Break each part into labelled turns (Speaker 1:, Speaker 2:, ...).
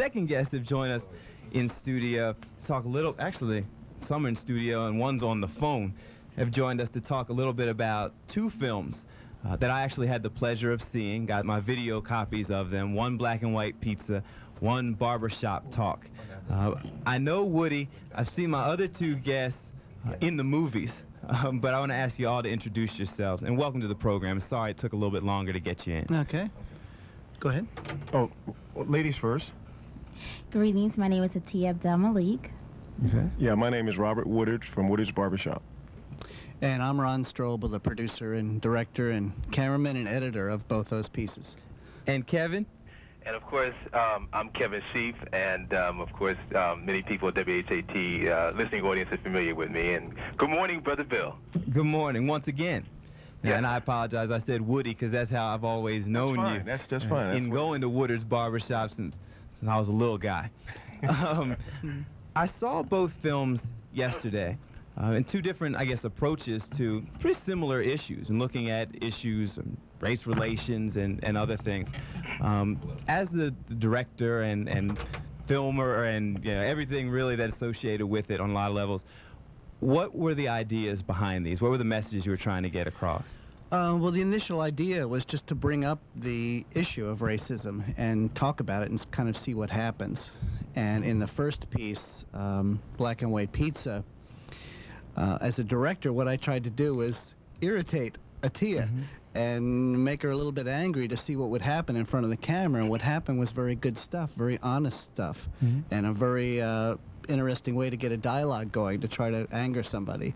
Speaker 1: second guests have joined us in studio to talk a little, actually, some are in studio and one's on the phone, have joined us to talk a little bit about two films that I actually had the pleasure of seeing, got my video copies of them, one Black and White Pizza, one Barbershop Talk. I know Woody, I've seen my other two guests in the movies, but I want to ask you all to introduce yourselves, and welcome to the program. Sorry it took a little bit longer to get you in.
Speaker 2: Okay. Go ahead.
Speaker 3: Oh, ladies first.
Speaker 4: Greetings, my name is Atiya Abdel-Malik.
Speaker 1: Okay.
Speaker 3: Yeah, my name is Robert Woodard from Woodard's Barbershop.
Speaker 2: And I'm Ron Strobell, the producer and director and cameraman and editor of both those pieces.
Speaker 1: And Kevin?
Speaker 5: And of course, I'm Kevin Sheaff, and of course, many people at WHAT listening audience are familiar with me. And good morning, Brother Bill.
Speaker 1: Good morning, once again.
Speaker 5: Yeah.
Speaker 1: And I apologize, I said Woody because that's how I've always known you.
Speaker 3: That's just fine. That's
Speaker 1: going to Woodard's Barbershop since I was a little guy. I saw both films yesterday. And two different, I guess, approaches to pretty similar issues and looking at issues, race relations and other things. As the director and filmer and everything really that's associated with it on a lot of levels, what were the ideas behind these? What were the messages you were trying to get across?
Speaker 2: Well, the initial idea was just to bring up the issue of racism and talk about it and kind of see what happens. And in the first piece, Black and White Pizza, as a director, what I tried to do was irritate Atiya and make her a little bit angry to see what would happen in front of the camera. And what happened was very good stuff, very honest stuff, and a very interesting way to get a dialogue going to try to anger somebody.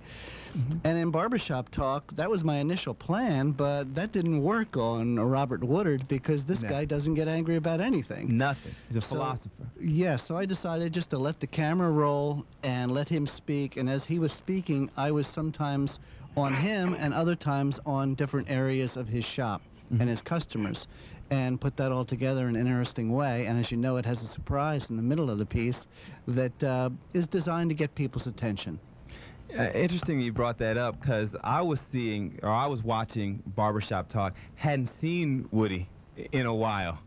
Speaker 2: And in Barbershop Talk, that was my initial plan, but that didn't work on Robert Woodard because this guy doesn't get angry about anything.
Speaker 1: Nothing. He's a philosopher.
Speaker 2: Yeah, so I decided just to let the camera roll and let him speak, and as he was speaking, I was sometimes on him and other times on different areas of his shop and his customers, and put that all together in an interesting way. And as you know, it has a surprise in the middle of the piece that is designed to get people's attention.
Speaker 1: Interesting you brought that up because I was watching Barbershop Talk, hadn't seen Woody in a while.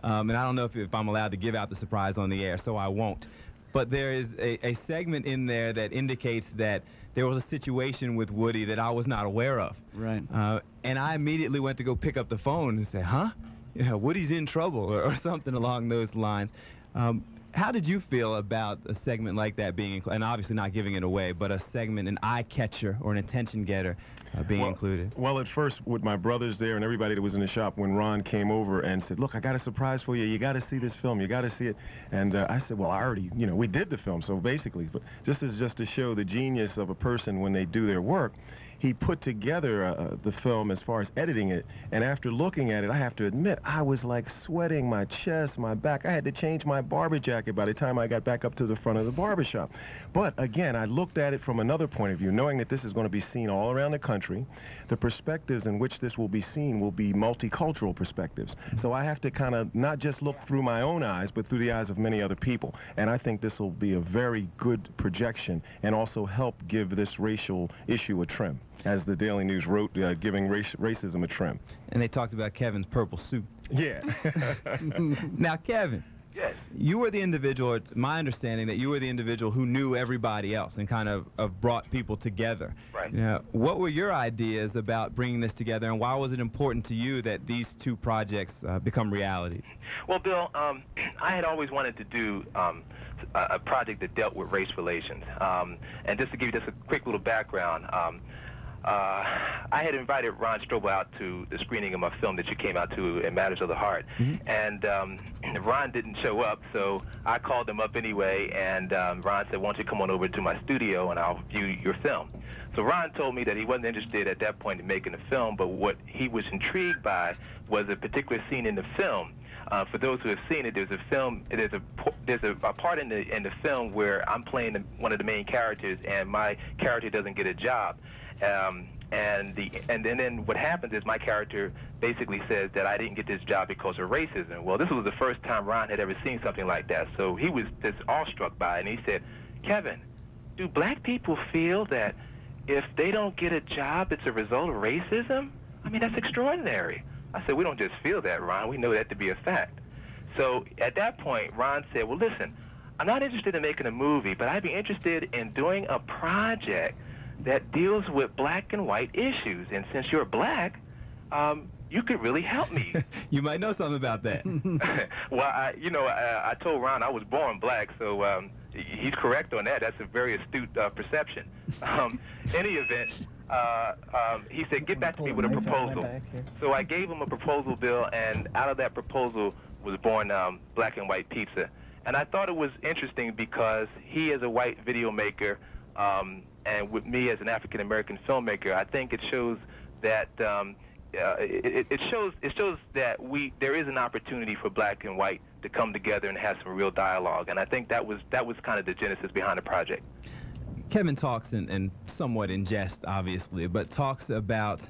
Speaker 1: And I don't know if I'm allowed to give out the surprise on the air, so I won't. But there is a segment in there that indicates that there was a situation with Woody that I was not aware of.
Speaker 2: Right.
Speaker 1: And I immediately went to go pick up the phone and say, huh? Woody's in trouble or something along those lines. How did you feel about a segment like that being included, and obviously not giving it away, but a segment, an eye-catcher or an attention-getter being included?
Speaker 3: Well, at first, with my brothers there and everybody that was in the shop, when Ron came over and said, look, I got a surprise for you. You got to see this film. You got to see it. And I said, well, I already, we did the film, so basically, but just to show the genius of a person when they do their work, he put together the film as far as editing it, and after looking at it, I have to admit, I was like sweating my chest, my back. I had to change my barber jacket by the time I got back up to the front of the barbershop. But again, I looked at it from another point of view, knowing that this is going to be seen all around the country. The perspectives in which this will be seen will be multicultural perspectives. So I have to kind of not just look through my own eyes, but through the eyes of many other people. And I think this will be a very good projection and also help give this racial issue a trim, as the Daily News wrote, giving racism a trim.
Speaker 1: And they talked about Kevin's purple suit.
Speaker 3: Yeah.
Speaker 1: Now, Kevin,
Speaker 5: Yes.
Speaker 1: you were the individual, it's my understanding that you were the individual who knew everybody else and kind of brought people together.
Speaker 5: Right.
Speaker 1: What were your ideas about bringing this together, and why was it important to you that these two projects become realities?
Speaker 5: Well, Bill, I had always wanted to do a project that dealt with race relations. And just to give you just a quick little background, I had invited Ron Strobell out to the screening of my film that you came out to in Matters of the Heart. And Ron didn't show up, so I called him up anyway, and Ron said, why don't you come on over to my studio and I'll view your film. So Ron told me that he wasn't interested at that point in making the film, but what he was intrigued by was a particular scene in the film. For those who have seen it, there's a part in the film where I'm playing one of the main characters, and my character doesn't get a job. And then what happens is my character basically says that I didn't get this job because of racism. Well, this was the first time Ron had ever seen something like that, so he was just awestruck by it, and he said, Kevin, do black people feel that if they don't get a job, it's a result of racism? I mean, that's extraordinary. I said, we don't just feel that, Ron. We know that to be a fact. So at that point, Ron said, well, listen, I'm not interested in making a movie, but I'd be interested in doing a project that deals with black and white issues. And since you're black, you could really help me.
Speaker 1: You might know something about that.
Speaker 5: Well, I told Ron I was born black, so he's correct on that. That's a very astute perception. Any event, he said, get back to me with a proposal. So I gave him a proposal, Bill, and out of that proposal was born Black and White Pizza. And I thought it was interesting because he is a white video maker, and with me as an African-American filmmaker, I think it shows that it shows that there is an opportunity for black and white to come together and have some real dialogue. And I think that was kind of the genesis behind the project.
Speaker 1: Kevin talks, and somewhat in jest, obviously, but talks about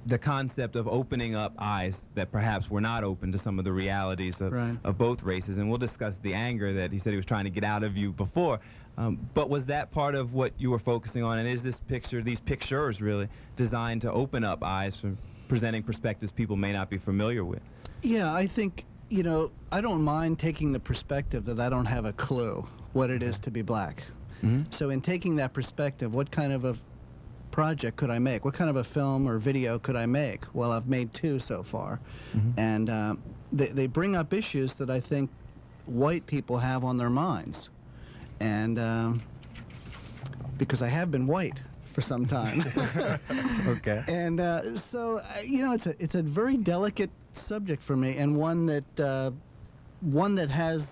Speaker 1: the concept of opening up eyes that perhaps were not open to some of the realities of both races. And we'll discuss the anger that he said he was trying to get out of you before. But was that part of what you were focusing on? And is this picture, these pictures really, designed to open up eyes from presenting perspectives people may not be familiar with?
Speaker 2: Yeah, I think, you know, I don't mind taking the perspective that I don't have a clue what it is to be black.
Speaker 1: Mm-hmm.
Speaker 2: So in taking that perspective, what kind of a project could I make? What kind of a film or video could I make? Well, I've made 2 so far.
Speaker 1: Mm-hmm.
Speaker 2: And they bring up issues that I think white people have on their minds. And because I have been white for some time.
Speaker 1: Okay.
Speaker 2: And so, you know, it's a very delicate subject for me, and one that has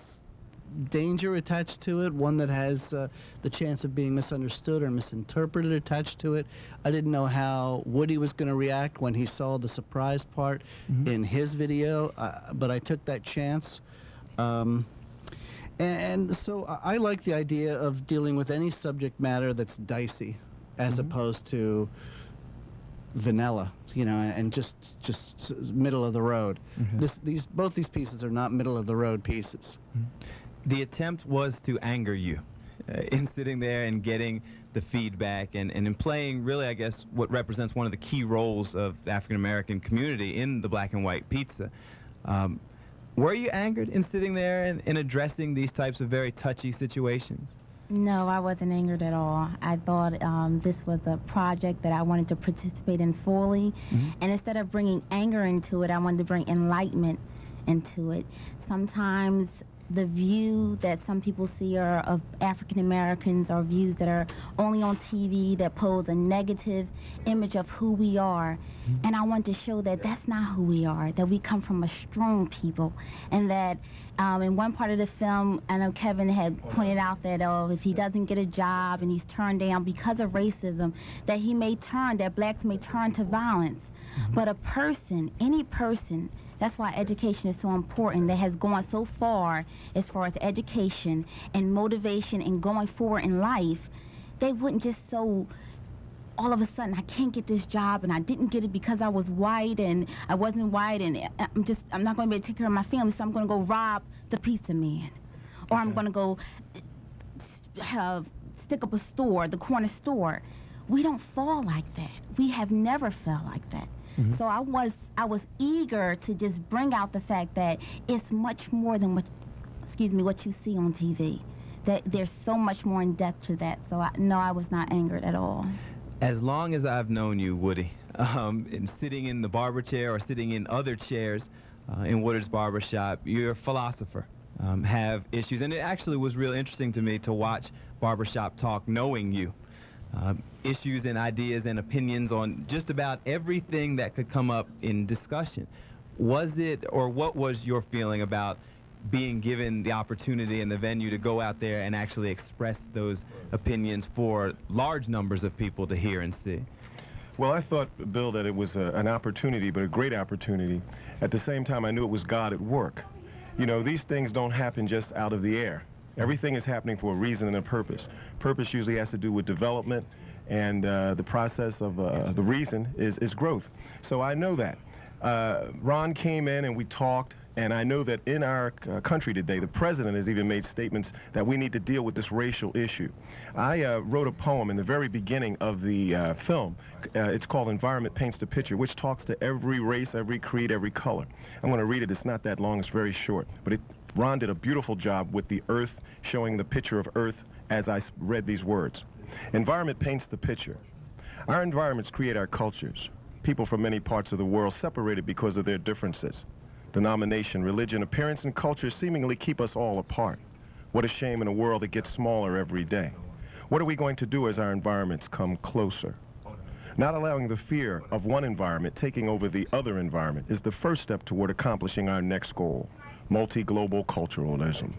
Speaker 2: danger attached to it, one that has the chance of being misunderstood or misinterpreted attached to it. I didn't know how Woody was going to react when he saw the surprise part in his video, but I took that chance. And so I like the idea of dealing with any subject matter that's dicey, as opposed to vanilla, you know, and just middle of the road. Both these pieces are not middle of the road pieces.
Speaker 1: The attempt was to anger you in sitting there and getting the feedback and in playing really, I guess, what represents one of the key roles of the African-American community in the Black and White Pizza. Were you angered in sitting there and addressing these types of very touchy situations?
Speaker 4: No, I wasn't angered at all. I thought this was a project that I wanted to participate in fully. And instead of bringing anger into it, I wanted to bring enlightenment into it. Sometimes the view that some people see are of African Americans are views that are only on TV that pose a negative image of who we are. And I want to show that that's not who we are, that we come from a strong people. And that in one part of the film, I know Kevin had pointed out that if he doesn't get a job and he's turned down because of racism, that blacks may turn to violence. But a person, any person, that's why education is so important, that has gone so far as education and motivation and going forward in life, they wouldn't just so all of a sudden, I can't get this job and I didn't get it because I was white and I wasn't white and I'm not going to be able to take care of my family, so I'm going to go rob the pizza man. Or I'm going to go stick up a store, the corner store. We don't fall like that. We have never felt like that. So I was eager to just bring out the fact that it's much more than what you see on TV. That there's so much more in depth to that. So I was not angered at all.
Speaker 1: As long as I've known you, Woody, sitting in the barber chair or sitting in other chairs in Woodard's barbershop, you're a philosopher, have issues. And it actually was real interesting to me to watch Barbershop Talk knowing you. Issues and ideas and opinions on just about everything that could come up in discussion. Was it, or what was your feeling about being given the opportunity and the venue to go out there and actually express those opinions for large numbers of people to hear and see?
Speaker 3: Well, I thought, Bill, that it was an opportunity, but a great opportunity. At the same time, I knew it was God at work. You know, these things don't happen just out of the air. Everything is happening for a reason and a purpose. Purpose usually has to do with development, and the process of the reason is growth. So I know that. Ron came in and we talked, And I know that in our country today, the president has even made statements that we need to deal with this racial issue. I wrote a poem in the very beginning of the film. It's called Environment Paints the Picture, which talks to every race, every creed, every color. I'm going to read it. It's not that long. It's very short. But Ron did a beautiful job with the earth, showing the picture of earth as I read these words. Environment paints the picture. Our environments create our cultures. People from many parts of the world separated because of their differences. Denomination, religion, appearance, and culture seemingly keep us all apart. What a shame in a world that gets smaller every day. What are we going to do as our environments come closer? Not allowing the fear of one environment taking over the other environment is the first step toward accomplishing our next goal, multi-global culturalism.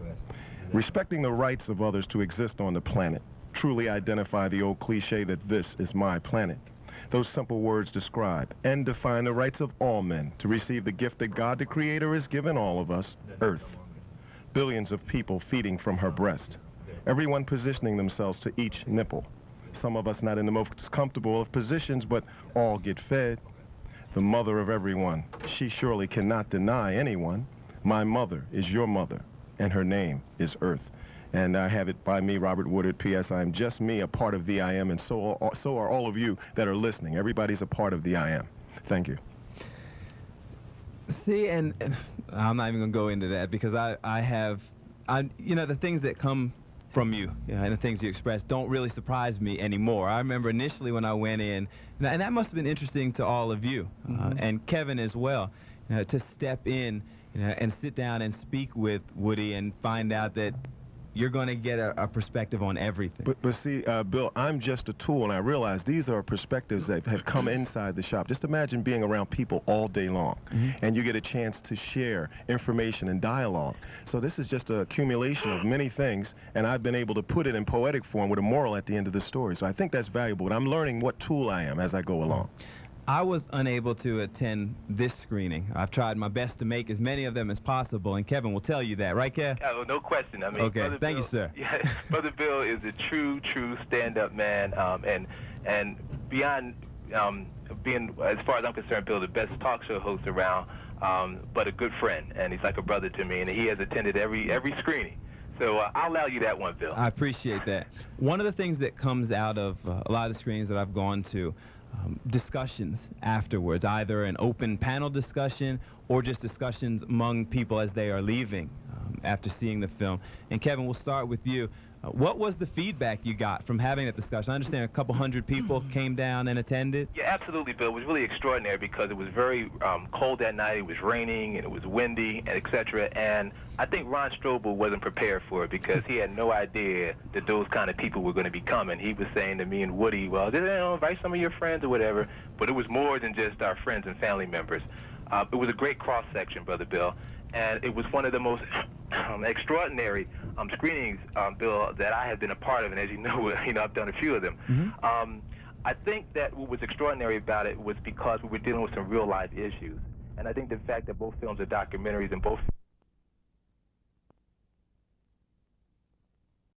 Speaker 3: Respecting the rights of others to exist on the planet. Truly identify the old cliche that this is my planet. Those simple words describe and define the rights of all men to receive the gift that God the Creator has given all of us, Earth. Billions of people feeding from her breast. Everyone positioning themselves to each nipple. Some of us not in the most comfortable of positions, but all get fed. The mother of everyone. She surely cannot deny anyone. My mother is your mother, and her name is Earth. And I have it by me, Robert Woodard. P.S. I am just me, a part of the I Am, and so are all of you that are listening. Everybody's a part of the I Am. Thank you.
Speaker 1: See, and I'm not even going to go into that because you know, the things that come from you, and the things you express don't really surprise me anymore. I remember initially when I went in, and that must have been interesting to all of you, and Kevin as well, to step in and sit down and speak with Woody and find out that you're going to get a perspective on everything.
Speaker 3: But see, Bill, I'm just a tool, and I realize these are perspectives that have come inside the shop. Just imagine being around people all day long, and you get a chance to share information and dialogue. So this is just an accumulation of many things, and I've been able to put it in poetic form with a moral at the end of the story. So I think that's valuable, and I'm learning what tool I am as I go along.
Speaker 1: I was unable to attend this screening. I've tried my best to make as many of them as possible, and Kevin will tell you that, right, Kev?
Speaker 5: Oh, no question. I mean,
Speaker 1: okay,
Speaker 5: Brother
Speaker 1: thank
Speaker 5: Bill,
Speaker 1: you, sir.
Speaker 5: Yeah, Brother Bill is a true stand-up man, and beyond being, as far as I'm concerned, Bill, the best talk show host around, but a good friend, and he's like a brother to me, and he has attended every screening. So I'll allow you that one, Bill.
Speaker 1: I appreciate that. One of the things that comes out of a lot of the screenings that I've gone to, discussions afterwards, either an open panel discussion or just discussions among people as they are leaving after seeing the film. And Kevin, we'll start with you. What was the feedback you got from having that discussion? I understand a couple hundred people came down and attended.
Speaker 5: Yeah, absolutely, Bill. It was really extraordinary because it was very cold that night. It was raining and it was windy, and etc. And I think Ron Strobell wasn't prepared for it because he had no idea that those kind of people were going to be coming. He was saying to me and Woody, well, invite some of your friends or whatever. But it was more than just our friends and family members. It was a great cross-section, Brother Bill. And it was one of the most extraordinary screenings, Bill, that I have been a part of. And as you know, I've done a few of them. I think that what was extraordinary about it was because we were dealing with some real-life issues. And I think the fact that both films are documentaries and both